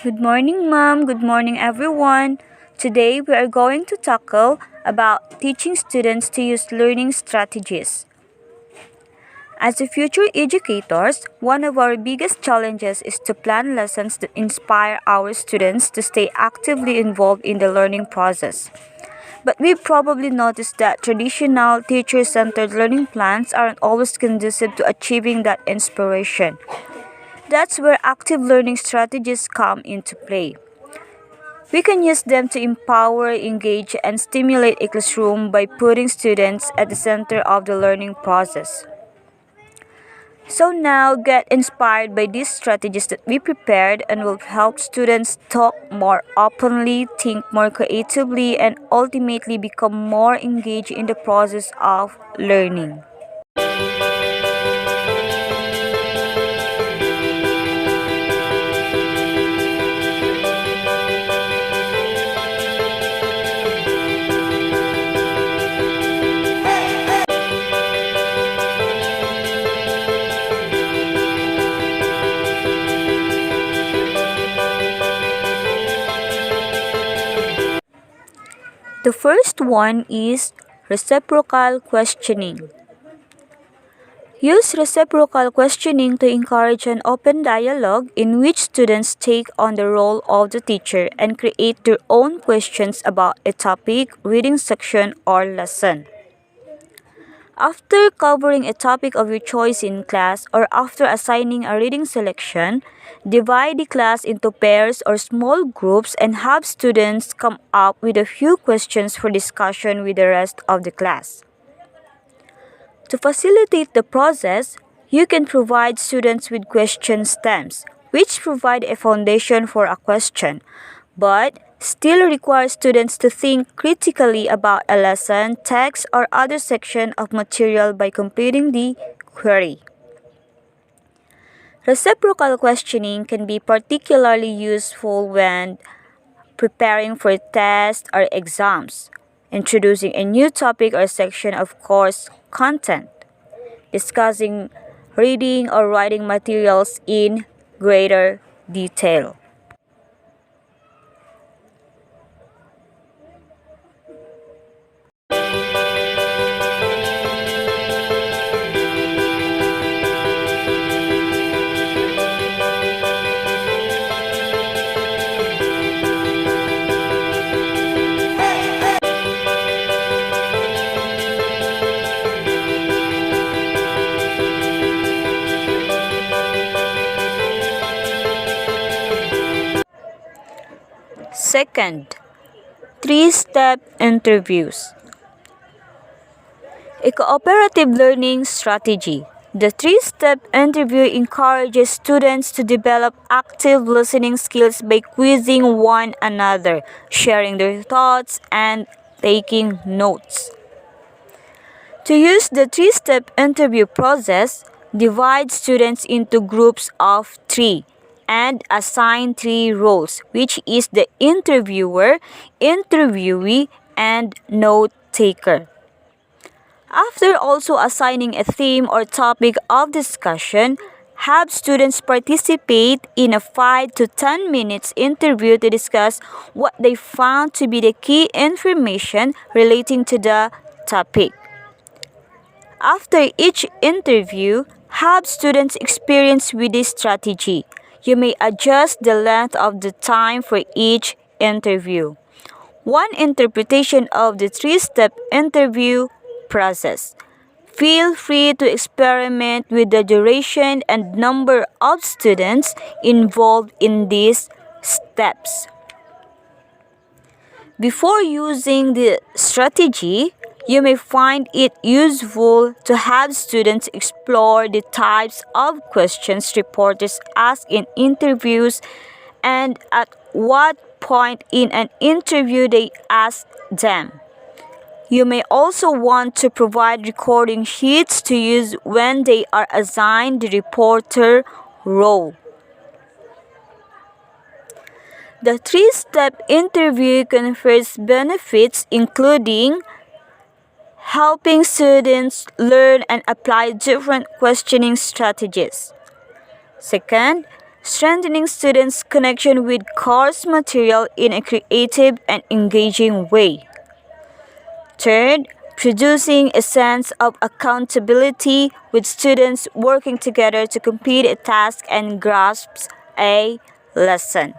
Good morning, Mom. Good morning, everyone. Today we are going to tackle about teaching students to use learning strategies. As a future educators, one of our biggest challenges is to plan lessons that inspire our students to stay actively involved in the learning process. But we've probably noticed that traditional teacher-centered learning plans aren't always conducive to achieving that inspiration. That's where active learning strategies come into play. We can use them to empower, engage, and stimulate a classroom by putting students at the center of the learning process. So now get inspired by these strategies that we prepared and will help students talk more openly, think more creatively, and ultimately become more engaged in the process of learning. The first one is reciprocal questioning. Use reciprocal questioning to encourage an open dialogue in which students take on the role of the teacher and create their own questions about a topic, reading section, or lesson. After covering a topic of your choice in class or after assigning a reading selection, divide the class into pairs or small groups and have students come up with a few questions for discussion with the rest of the class. To facilitate the process, you can provide students with question stems, which provide a foundation for a question, but still require students to think critically about a lesson, text, or other section of material by completing the query. Reciprocal questioning can be particularly useful when preparing for tests or exams, introducing a new topic or section of course content, discussing reading or writing materials in greater detail. Second, three-step interviews. A cooperative learning strategy. The three-step interview encourages students to develop active listening skills by quizzing one another, sharing their thoughts, and taking notes. To use the three-step interview process, divide students into groups of three and assign three roles, which is the interviewer, interviewee, and note taker. After also assigning a theme or topic of discussion, have students participate in a 5 to 10 minutes interview to discuss what they found to be the key information relating to the topic. After each interview, have students experience with this strategy. You may adjust the length of the time for each interview. One interpretation of the three-step interview process. Feel free to experiment with the duration and number of students involved in these steps. Before using the strategy, you may find it useful to have students explore the types of questions reporters ask in interviews and at what point in an interview they ask them. You may also want to provide recording sheets to use when they are assigned the reporter role. The three-step interview confers benefits including helping students learn and apply different questioning strategies. Second, strengthening students' connection with course material in a creative and engaging way. Third, producing a sense of accountability with students working together to complete a task and grasp a lesson.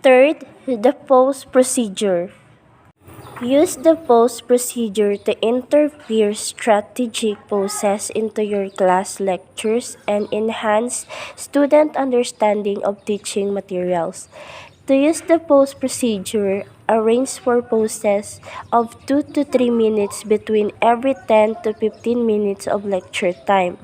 Third, the pause procedure. Use the pause procedure to interfere strategic pauses into your class lectures and enhance student understanding of teaching materials. To use the pause procedure, arrange for pauses of 2 to 3 minutes between every 10 to 15 minutes of lecture time.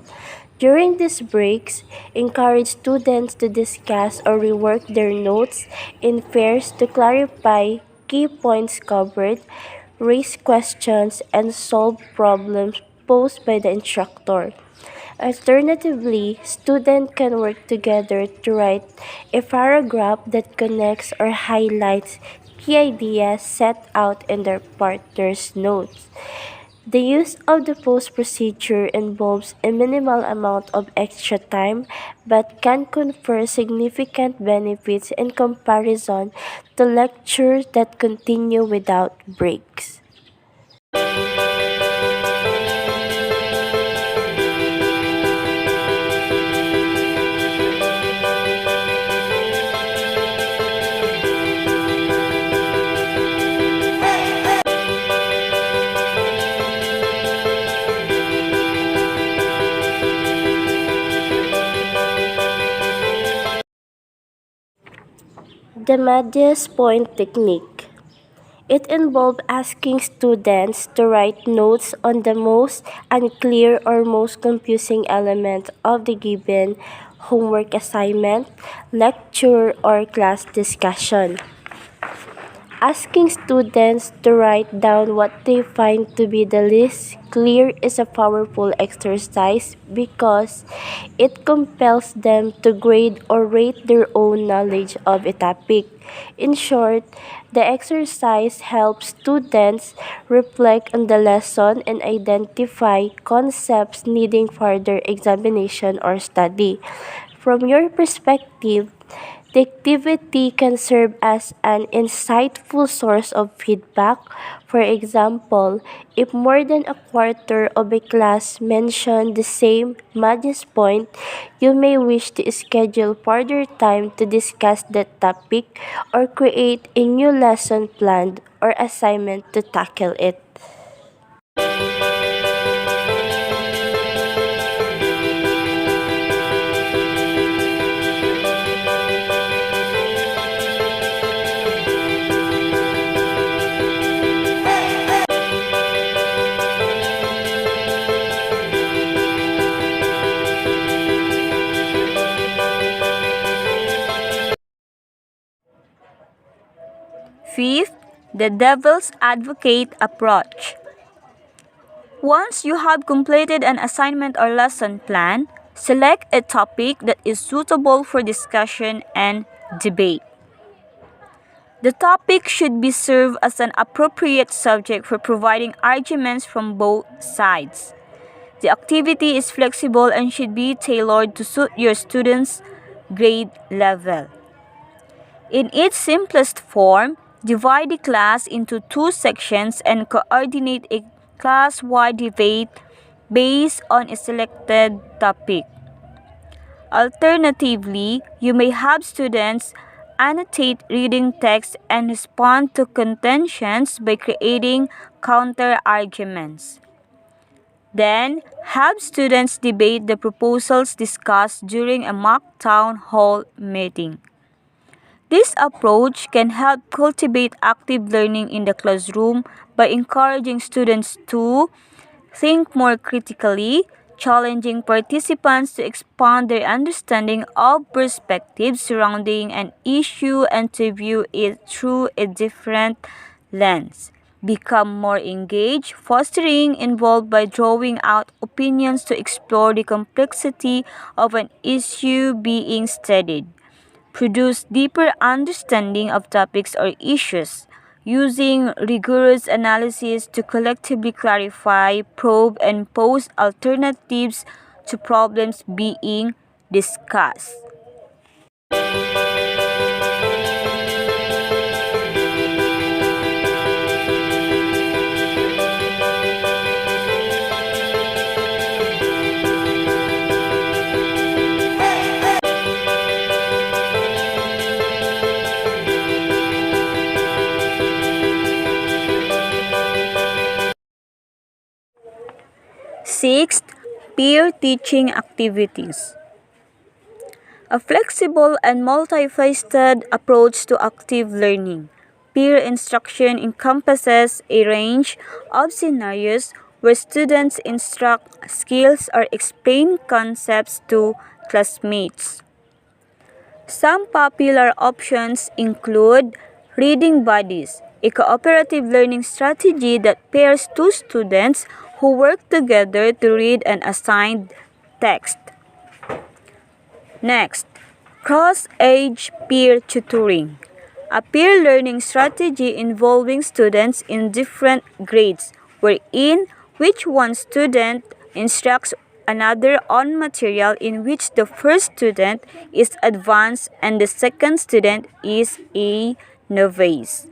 During these breaks, encourage students to discuss or rework their notes in pairs to clarify key points covered, raise questions, and solve problems posed by the instructor. Alternatively, students can work together to write a paragraph that connects or highlights key ideas set out in their partner's notes. The use of the post procedure involves a minimal amount of extra time but can confer significant benefits in comparison to lectures that continue without breaks. The Madias Point Technique. It involves asking students to write notes on the most unclear or most confusing element of the given homework assignment, lecture, or class discussion. Asking students to write down what they find to be the least clear is a powerful exercise because it compels them to grade or rate their own knowledge of a topic. In short, the exercise helps students reflect on the lesson and identify concepts needing further examination or study. From your perspective, the activity can serve as an insightful source of feedback. For example, if more than a quarter of a class mention the same Madness point, you may wish to schedule further time to discuss that topic or create a new lesson plan or assignment to tackle it. Fifth, the devil's advocate approach. Once you have completed an assignment or lesson plan, select a topic that is suitable for discussion and debate. The topic should be served as an appropriate subject for providing arguments from both sides. The activity is flexible and should be tailored to suit your students' grade level. In its simplest form, divide the class into two sections and coordinate a class-wide debate based on a selected topic. Alternatively, you may have students annotate reading text and respond to contentions by creating counter-arguments. Then, have students debate the proposals discussed during a mock town hall meeting. This approach can help cultivate active learning in the classroom by encouraging students to think more critically, challenging participants to expand their understanding of perspectives surrounding an issue and to view it through a different lens. Become more engaged, fostering involved by drawing out opinions to explore the complexity of an issue being studied. Produce deeper understanding of topics or issues, using rigorous analysis to collectively clarify, probe, and pose alternatives to problems being discussed. Sixth, peer teaching activities. A flexible and multifaceted approach to active learning. Peer instruction encompasses a range of scenarios where students instruct skills or explain concepts to classmates. Some popular options include reading buddies, a cooperative learning strategy that pairs two students who work together to read an assigned text. Next, cross-age peer tutoring, a peer learning strategy involving students in different grades, wherein which one student instructs another on material in which the first student is advanced and the second student is a novice.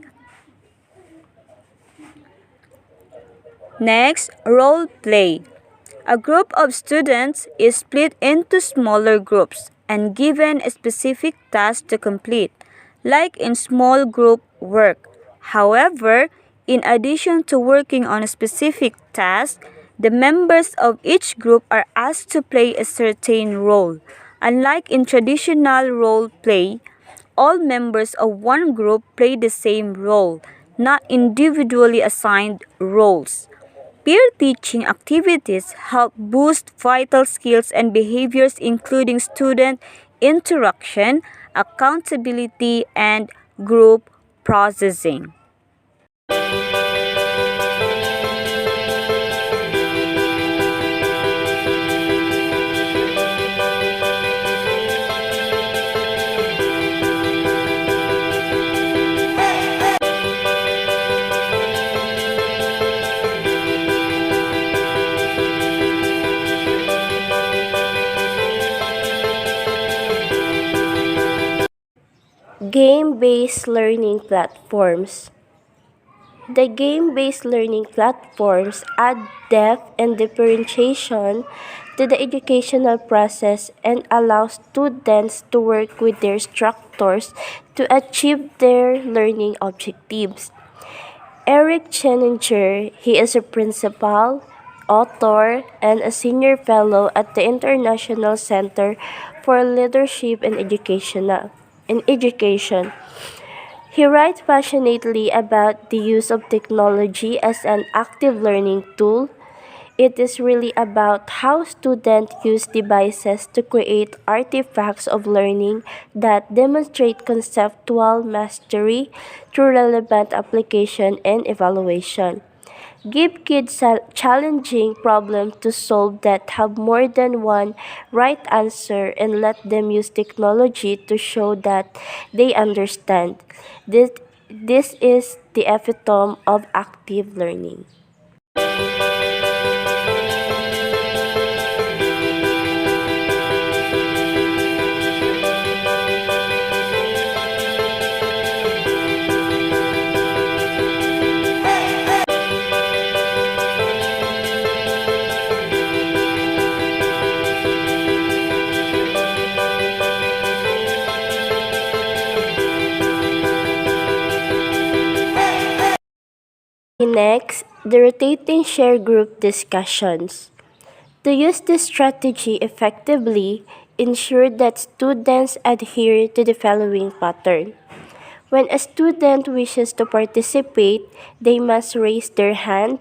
Next, role play. A group of students is split into smaller groups and given a specific task to complete, like in small group work. However, in addition to working on a specific task, the members of each group are asked to play a certain role. Unlike in traditional role play, all members of one group play the same role, not individually assigned roles. Peer teaching activities help boost vital skills and behaviors including student interaction, accountability, and group processing. Game-based learning platforms. The game-based learning platforms add depth and differentiation to the educational process and allow students to work with their instructors to achieve their learning objectives. Eric Chenninger, he is a principal, author, and a senior fellow at the International Center for Leadership in Education. He writes passionately about the use of technology as an active learning tool. It is really about how students use devices to create artifacts of learning that demonstrate conceptual mastery through relevant application and evaluation. Give kids a challenging problem to solve that have more than one right answer and let them use technology to show that they understand. This, this is the epitome of active learning. Next, the rotating share group discussions. To use this strategy effectively, ensure that students adhere to the following pattern. When a student wishes to participate, they must raise their hand.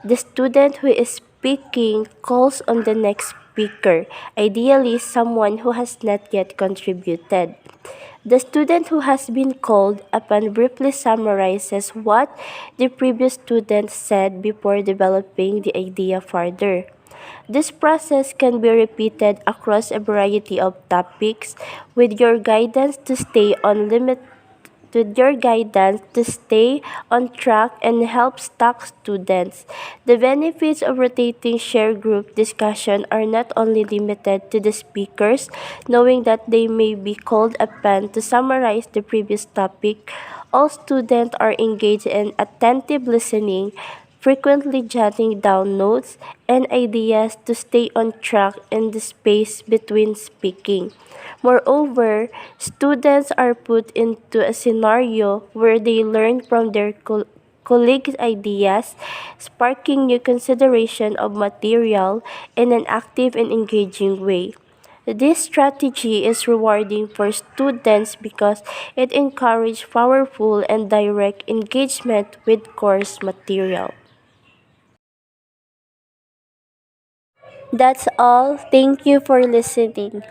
The student who is speaking calls on the next speaker, ideally someone who has not yet contributed. The student who has been called upon briefly summarizes what the previous student said before developing the idea further. This process can be repeated across a variety of topics with your guidance to stay on limit with your guidance to stay on track and help stuck students. The benefits of rotating share group discussion are not only limited to the speakers, knowing that they may be called upon to summarize the previous topic. All students are engaged in attentive listening, frequently jotting down notes and ideas to stay on track in the space between speaking. Moreover, students are put into a scenario where they learn from their colleagues' ideas, sparking new consideration of material in an active and engaging way. This strategy is rewarding for students because it encourages powerful and direct engagement with course material. That's all. Thank you for listening.